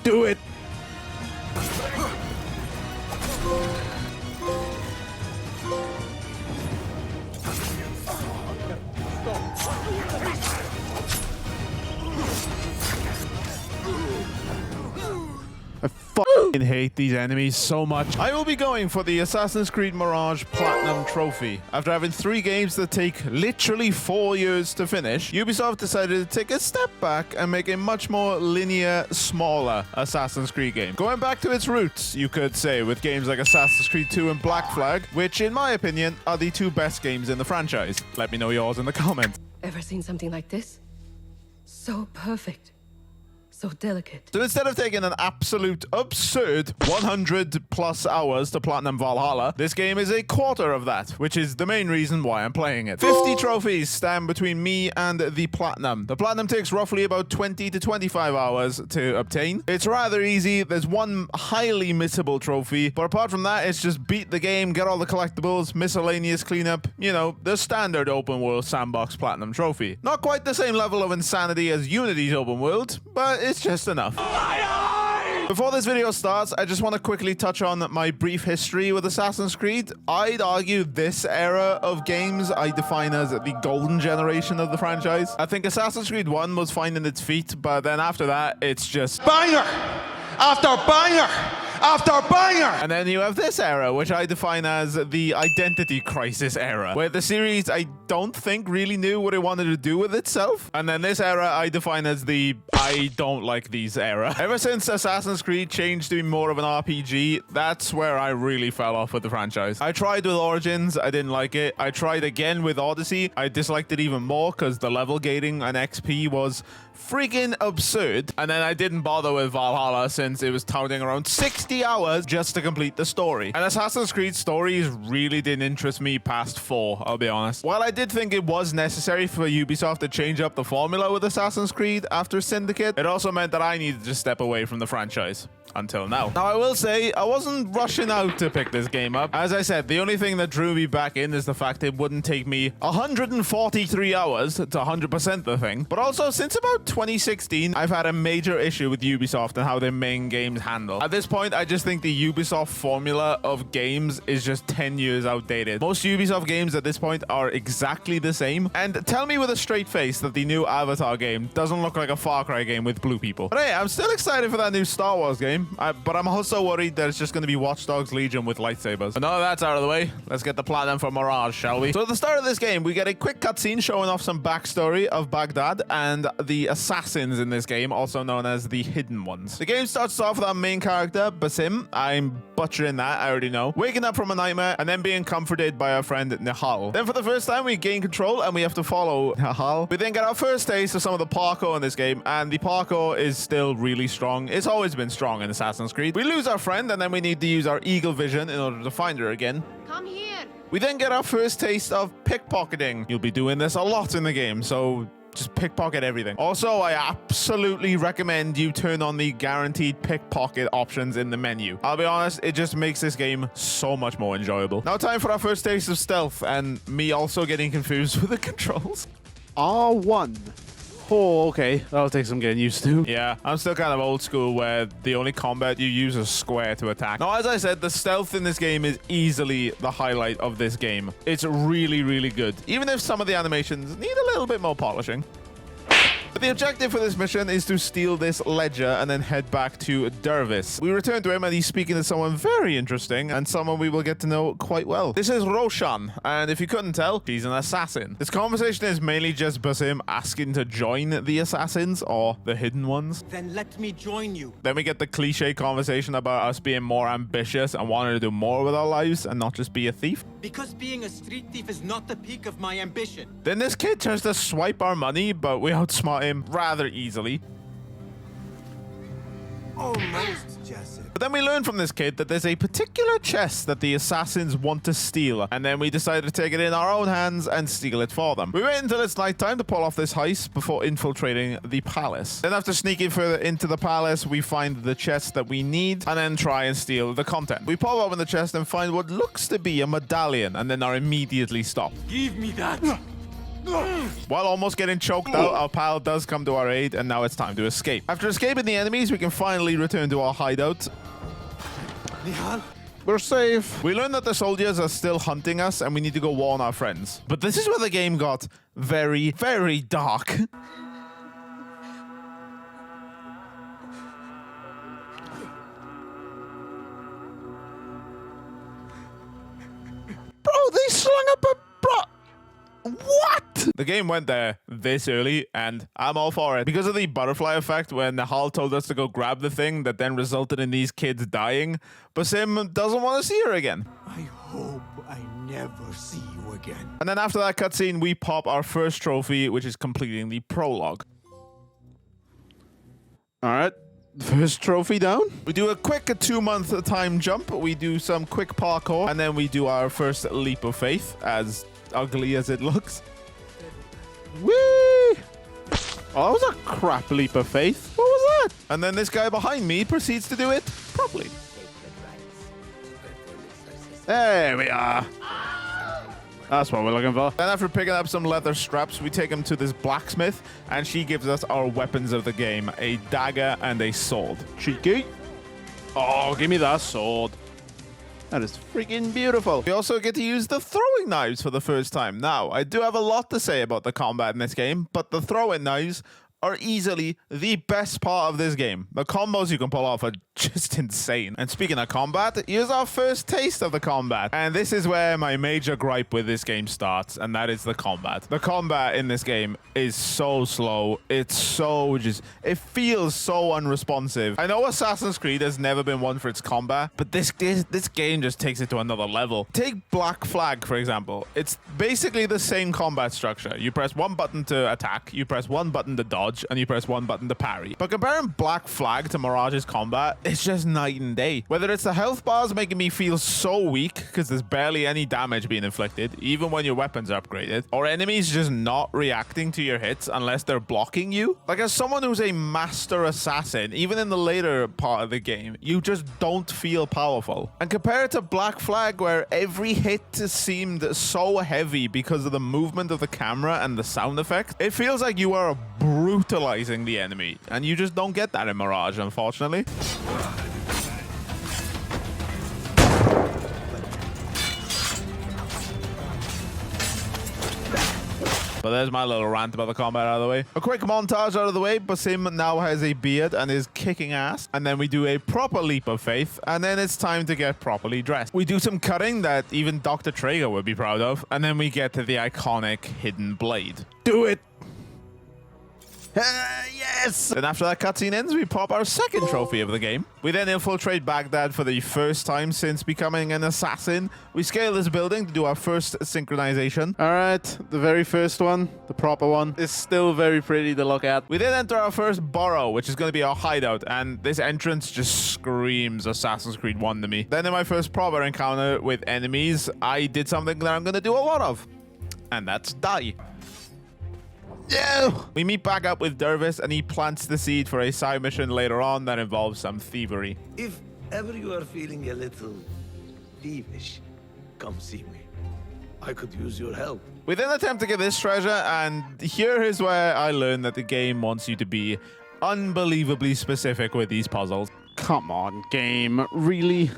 Do it. I fucking hate these enemies so much. I will be going for the Assassin's Creed Mirage Platinum Trophy. After having 3 games that take literally 4 years to finish, Ubisoft decided to take a step back and make a much more linear, smaller Assassin's Creed game. Going back to its roots, you could say, with games like Assassin's Creed 2 and Black Flag, which in my opinion are the 2 best games in the franchise. Let me know yours in the comments. Ever seen something like this? So perfect. So delicate. So instead of taking an absolute absurd 100+ hours to Platinum Valhalla, this game is a quarter of that, which is the main reason why I'm playing it. 50 trophies stand between me and the Platinum. The Platinum takes roughly about 20 to 25 hours to obtain. It's rather easy. There's one highly missable trophy, but apart from that, it's just beat the game, get all the collectibles, miscellaneous cleanup, you know, the standard open world sandbox Platinum trophy. Not quite the same level of insanity as Unity's open world, but it's just enough. Before this video starts, I just want to quickly touch on my brief history with Assassin's Creed. I'd argue this era of games I define as the golden generation of the franchise. I think Assassin's Creed 1 was finding its feet, but then after that, it's just banger after banger after banger. And then you have this era, which I define as the identity crisis era, where the series, I don't think, really knew what it wanted to do with itself. And then this era I define as the I don't like these era. Ever since Assassin's Creed changed to be more of an RPG, that's where I really fell off with the franchise. I tried with Origins, I didn't like it. I tried again with Odyssey, I disliked it even more because the level gating and XP was freaking absurd. And then I didn't bother with Valhalla since it was touting around 60 hours just to complete the story. And Assassin's Creed stories really didn't interest me past 4, I'll be honest. While I did think it was necessary for Ubisoft to change up the formula with Assassin's Creed after Syndicate, it also meant that I needed to step away from the franchise. Until now. Now, I will say, I wasn't rushing out to pick this game up. As I said, the only thing that drew me back in is the fact it wouldn't take me 143 hours to 100% the thing. But also, since about 2016, I've had a major issue with Ubisoft and how their main games handle. At this point, I just think the Ubisoft formula of games is just 10 years outdated. Most Ubisoft games at this point are exactly the same. And tell me with a straight face that the new Avatar game doesn't look like a Far Cry game with blue people. But hey, I'm still excited for that new Star Wars game. But I'm also worried that it's just going to be Watch Dogs Legion with lightsabers. But now that's out of the way, let's get the Platinum for Mirage, shall we? So at the start of this game, we get a quick cutscene showing off some backstory of Baghdad and the assassins in this game, also known as the Hidden Ones. The game starts off with our main character, Basim. I'm butchering that, I already know. Waking up from a nightmare and then being comforted by our friend Nihal. Then for the first time, we gain control and we have to follow Nihal. We then get our first taste of some of the parkour in this game, and the parkour is still really strong. It's always been strong in Assassin's Creed. We lose our friend and then we need to use our eagle vision in order to find her again. Come here. We then get our first taste of pickpocketing. You'll be doing this a lot in the game, so just pickpocket everything. Also, I absolutely recommend you turn on the guaranteed pickpocket options in the menu. I'll be honest, it just makes this game so much more enjoyable. Now time for our first taste of stealth, and me also getting confused with the controls. R1. Oh, okay. That'll take some getting used to. Yeah, I'm still kind of old school where the only combat you use is square to attack. Now, as I said, the stealth in this game is easily the highlight of this game. It's really, really good, even if some of the animations need a little bit more polishing. But the objective for this mission is to steal this ledger and then head back to Dervis. We return to him and he's speaking to someone very interesting and someone we will get to know quite well. This is Roshan, and if you couldn't tell, he's an assassin. This conversation is mainly just Basim asking to join the assassins or the hidden ones. Then let me join you. Then we get the cliche conversation about us being more ambitious and wanting to do more with our lives and not just be a thief. Because being a street thief is not the peak of my ambition. Then this kid tries to swipe our money, but we outsmart him rather easily. Almost, Jesse. But then we learn from this kid that there's a particular chest that the assassins want to steal, and then we decide to take it in our own hands and steal it for them. We wait until it's nighttime to pull off this heist before infiltrating the palace. Then after sneaking further into the palace, we find the chest that we need and then try and steal the content. We pop open the chest and find what looks to be a medallion and then are immediately stopped. Give me that. While almost getting choked out, our pal does come to our aid, and now it's time to escape. After escaping the enemies, we can finally return to our hideout. We're safe. We learn that the soldiers are still hunting us, and we need to go warn our friends. But this is where the game got very, very dark. Bro, they slung up a... What? The game went there this early, and I'm all for it. Because of the butterfly effect, when Hal told us to go grab the thing that then resulted in these kids dying, Basim doesn't want to see her again. I hope I never see you again. And then after that cutscene, we pop our first trophy, which is completing the prologue. All right. First trophy down. We do a quick 2-month time jump. We do some quick parkour, and then we do our first leap of faith, as ugly as it looks. Whee! Oh, that was a crap leap of faith. What was that? And then this guy behind me proceeds to do it properly. There we are. That's what we're looking for. Then after picking up some leather straps, we take him to this blacksmith, and she gives us our weapons of the game, a dagger and a sword. Cheeky. Oh, give me that sword. That is freaking beautiful. We also get to use the throwing knives for the first time. Now, I do have a lot to say about the combat in this game, but the throwing knives are easily the best part of this game. The combos you can pull off are just insane. And speaking of combat, here's our first taste of the combat. And this is where my major gripe with this game starts, and that is the combat. The combat in this game is so slow. It's so it feels so unresponsive. I know Assassin's Creed has never been one for its combat, but this game just takes it to another level. Take Black Flag, for example. It's basically the same combat structure. You press one button to attack, you press one button to dodge, and you press one button to parry. But comparing Black Flag to Mirage's combat, it's just night and day. Whether it's the health bars making me feel so weak because there's barely any damage being inflicted, even when your weapons are upgraded, or enemies just not reacting to your hits unless they're blocking you. Like, as someone who's a master assassin, even in the later part of the game, you just don't feel powerful. And compare it to Black Flag, where every hit seemed so heavy because of the movement of the camera and the sound effects. It feels like you are brutalizing the enemy, and you just don't get that in Mirage, unfortunately. But there's my little rant about the combat out of the way. A quick montage out of the way. Basim now has a beard and is kicking ass. And then we do a proper leap of faith. And then it's time to get properly dressed. We do some cutting that even Dr. Traeger would be proud of. And then we get to the iconic hidden blade. Do it. Yes! And after that cutscene ends, we pop our second trophy of the game. We then infiltrate Baghdad for the first time since becoming an assassin. We scale this building to do our first synchronization. All right, the very first one, the proper one, is still very pretty to look at. We then enter our first burrow, which is going to be our hideout, and this entrance just screams Assassin's Creed 1 to me. Then in my first proper encounter with enemies, I did something that I'm going to do a lot of, and that's die. Yeah. We meet back up with Dervis, and he plants the seed for a side mission later on that involves some thievery. If ever you are feeling a little thievish, come see me. I could use your help. We then attempt to get this treasure, and here is where I learned that the game wants you to be unbelievably specific with these puzzles. Come on, game. Really?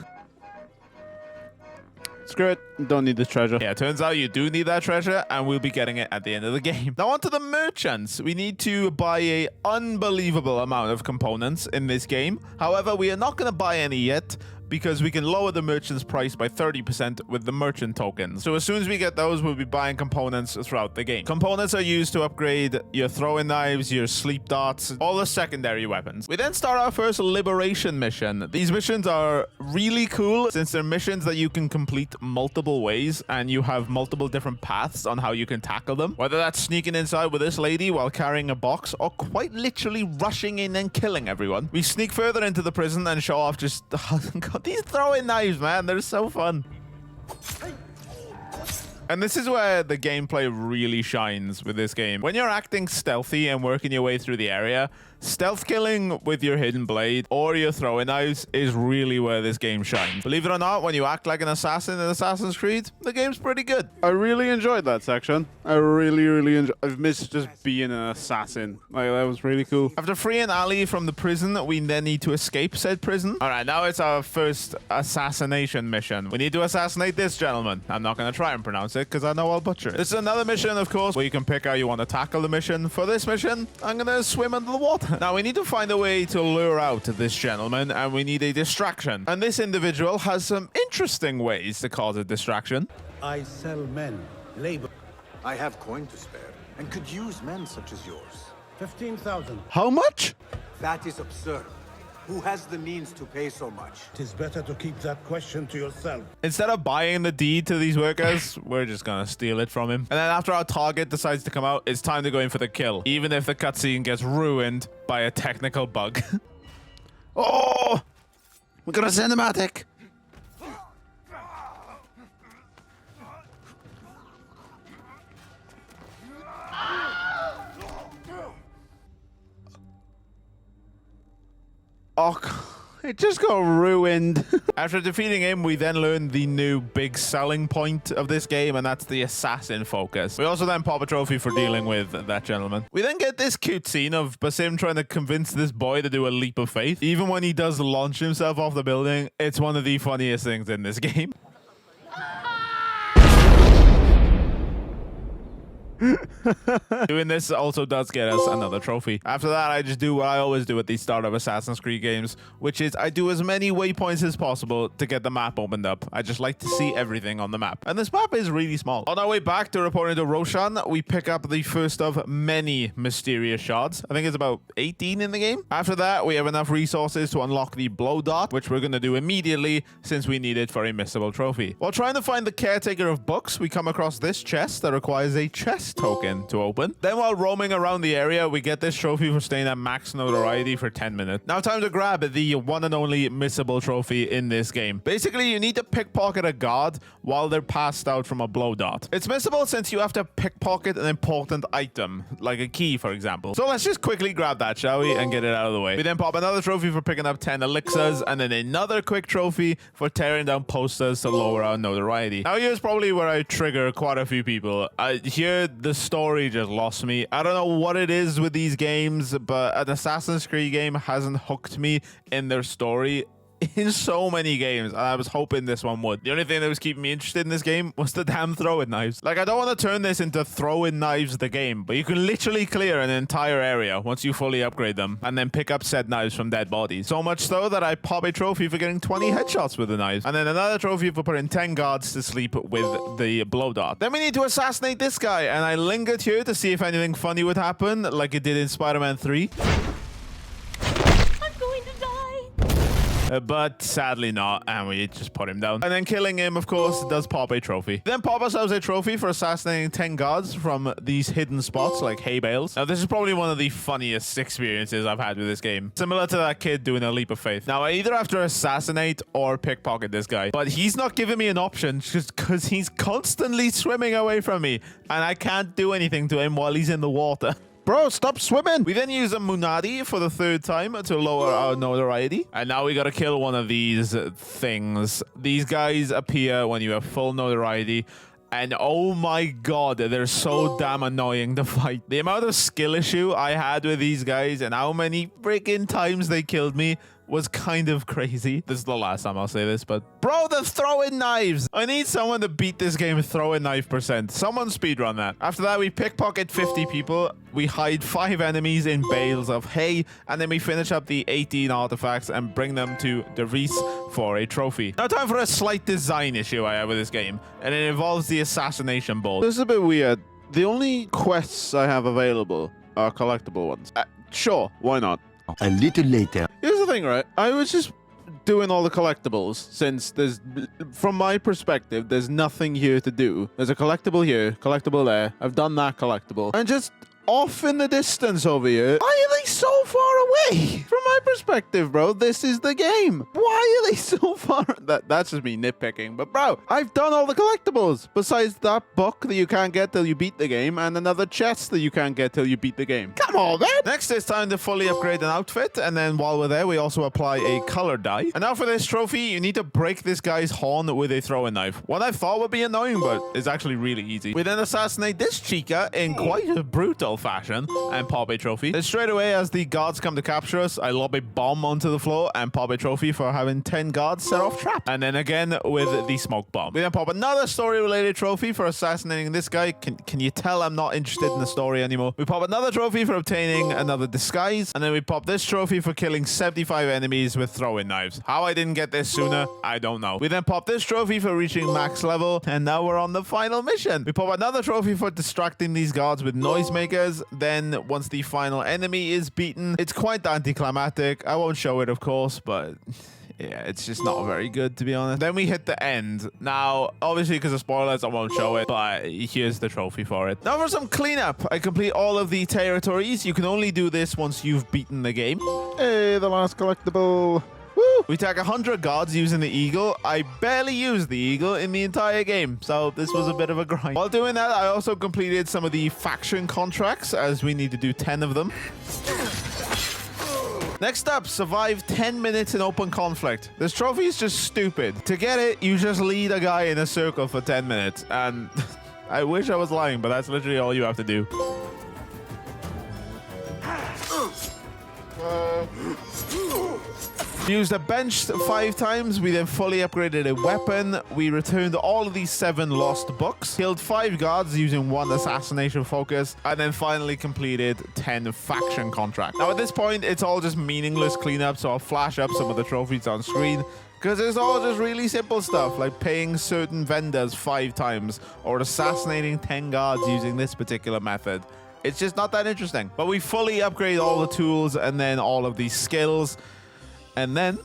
Screw it. Don't need the treasure. Yeah, turns out you do need that treasure, and we'll be getting it at the end of the game. Now on to the merchants. We need to buy a unbelievable amount of components in this game. However, we are not going to buy any yet, because we can lower the merchant's price by 30% with the merchant tokens. So as soon as we get those, we'll be buying components throughout the game. Components are used to upgrade your throwing knives, your sleep darts, all the secondary weapons. We then start our first liberation mission. These missions are really cool since they're missions that you can complete multiple ways, and you have multiple different paths on how you can tackle them. Whether that's sneaking inside with this lady while carrying a box, or quite literally rushing in and killing everyone. We sneak further into the prison and show off just... God, these throwing knives, man, they're so fun. And this is where the gameplay really shines with this game. When you're acting stealthy and working your way through the area, Stealth killing with your hidden blade or your throwing knives is really where this game shines. Believe it or not, when you act like an assassin in Assassin's Creed, the game's pretty good. I really enjoyed that section. I really enjoyed. I've missed just being an assassin. Like, that was really cool. After freeing Ali from the prison, we then need to escape said prison. All right, now it's our first assassination mission. We need to assassinate this gentleman. I'm not going to try and pronounce it because I know I'll butcher it. This is another mission, of course, where you can pick how you want to tackle the mission. For this mission, I'm going to swim under the water. Now, we need to find a way to lure out this gentleman, and we need a distraction. And this individual has some interesting ways to cause a distraction. I sell men, labor. I have coin to spare, and could use men such as yours. 15,000. How much? That is absurd. Who has the means to pay so much? It is better to keep that question to yourself. Instead of buying the deed to these workers, we're just gonna steal it from him. And then after our target decides to come out, it's time to go in for the kill, even if the cutscene gets ruined by a technical bug. Oh! We got a cinematic. Oh, it just got ruined. After defeating him, we then learn the new big selling point of this game, and that's the assassin focus. We also then pop a trophy for dealing with that gentleman. We then get this cute scene of Basim trying to convince this boy to do a leap of faith. Even when he does launch himself off the building, it's one of the funniest things in this game. Doing this also does get us another trophy. After that, I just do what I always do at the start of Assassin's Creed games, which is I do as many waypoints as possible to get the map opened up. I just like to see everything on the map. And this map is really small. On our way back to reporting to Roshan, we pick up the first of many mysterious shards. I think it's about 18 in the game. After that, we have enough resources to unlock the blow dart, which we're going to do immediately since we need it for a missable trophy. While trying to find the caretaker of books, we come across this chest that requires a chest token to open. Then while roaming around the area, we get this trophy for staying at max notoriety for 10 minutes. Now time to grab the one and only missable trophy in this game. Basically, you need to pickpocket a guard while they're passed out from a blow dart. It's missable since you have to pickpocket an important item, like a key, for example. So let's just quickly grab that, shall we, and get it out of the way. We then pop another trophy for picking up 10 elixirs, and then another quick trophy for tearing down posters to lower our notoriety. Now here's probably where I trigger quite a few people. Here, the story just lost me. I don't know what it is with these games, but an Assassin's Creed game hasn't hooked me in their story in so many games, and I was hoping this one would. The only thing that was keeping me interested in this game was the damn throwing knives. Like, I don't want to turn this into throwing knives the game, but you can literally clear an entire area once you fully upgrade them, and then pick up said knives from dead bodies. So much so that I pop a trophy for getting 20 headshots with the knives, and then another trophy for putting 10 guards to sleep with the blow dart. Then we need to assassinate this guy, and I lingered here to see if anything funny would happen, like it did in Spider-Man 3. But sadly not, and we just put him down. And then killing him, of course, does pop a trophy. Then pop ourselves a trophy for assassinating 10 guards from these hidden spots like hay bales. Now, this is probably one of the funniest experiences I've had with this game. Similar to that kid doing a leap of faith. Now, I either have to assassinate or pickpocket this guy, but he's not giving me an option just because he's constantly swimming away from me, and I can't do anything to him while he's in the water. Bro, stop swimming. We then use a Munadi for the third time to lower our notoriety. And now we gotta kill one of these things. These guys appear when you have full notoriety. And oh my god, they're so damn annoying to fight. The amount of skill issue I had with these guys and how many freaking times they killed me was kind of crazy. This is the last time I'll say this, but bro, they're throwing knives. I need someone to beat this game throwing knife %. Someone speedrun that. After that, we pickpocket 50 people. We hide 5 enemies in bales of hay, and then we finish up the 18 artifacts and bring them to Deris for a trophy. Now time for a slight design issue I have with this game, and it involves the assassination ball. This is a bit weird. The only quests I have available are collectible ones. Sure, why not? A little later. Here's the thing, right? I was just doing all the collectibles since there's, from my perspective, there's nothing here to do. There's a collectible here, collectible there. I've done that collectible. And just off in the distance over here. Why are they so far away? From my perspective, bro, this is the game. Why are they so far? That's just me nitpicking. But bro, I've done all the collectibles besides that book that you can't get till you beat the game and another chest that you can't get till you beat the game. Come on, man. Next, it's time to fully upgrade an outfit, and then while we're there, we also apply a color dye. And now for this trophy, you need to break this guy's horn with a throwing knife. What I thought would be annoying, but it's actually really easy. We then assassinate this chica in quite a brutal fashion and pop a trophy. Then straight away, as the guards come to capture us, I lob a bomb onto the floor and pop a trophy for having 10 guards set off trap. And then again with the smoke bomb. We then pop another story-related trophy for assassinating this guy. Can you tell I'm not interested in the story anymore? We pop another trophy for obtaining another disguise, and then we pop this trophy for killing 75 enemies with throwing knives. How I didn't get this sooner, I don't know. We then pop this trophy for reaching max level, and now we're on the final mission. We pop another trophy for distracting these guards with noisemakers. Then once the final enemy is beaten, it's quite anticlimactic. I won't show it, of course, but yeah, it's just not very good, to be honest. Then we hit the end. Now, obviously, because of spoilers, I won't show it, but here's the trophy for it. Now for some cleanup. I complete all of the territories. You can only do this once you've beaten the game. Hey, the last collectible. Woo! We tag 100 guards using the eagle. I barely used the eagle in the entire game, so this was a bit of a grind. While doing that, I also completed some of the faction contracts, as we need to do 10 of them. Next up, survive 10 minutes in open conflict. This trophy is just stupid. To get it, you just lead a guy in a circle for 10 minutes. And I wish I was lying, but that's literally all you have to do. Used a bench 5 times. We then fully upgraded a weapon. We returned all of these 7 lost books. Killed 5 guards using 1 assassination focus. And then finally completed 10 faction contracts. Now at this point, it's all just meaningless cleanup. So I'll flash up some of the trophies on screen, because it's all just really simple stuff, like paying certain vendors 5 times or assassinating 10 guards using this particular method. It's just not that interesting. But we fully upgrade all the tools and then all of these skills. And then,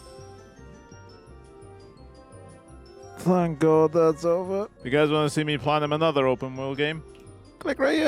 Thank God that's over. if you guys want to see me platinum another open world game, Click right here.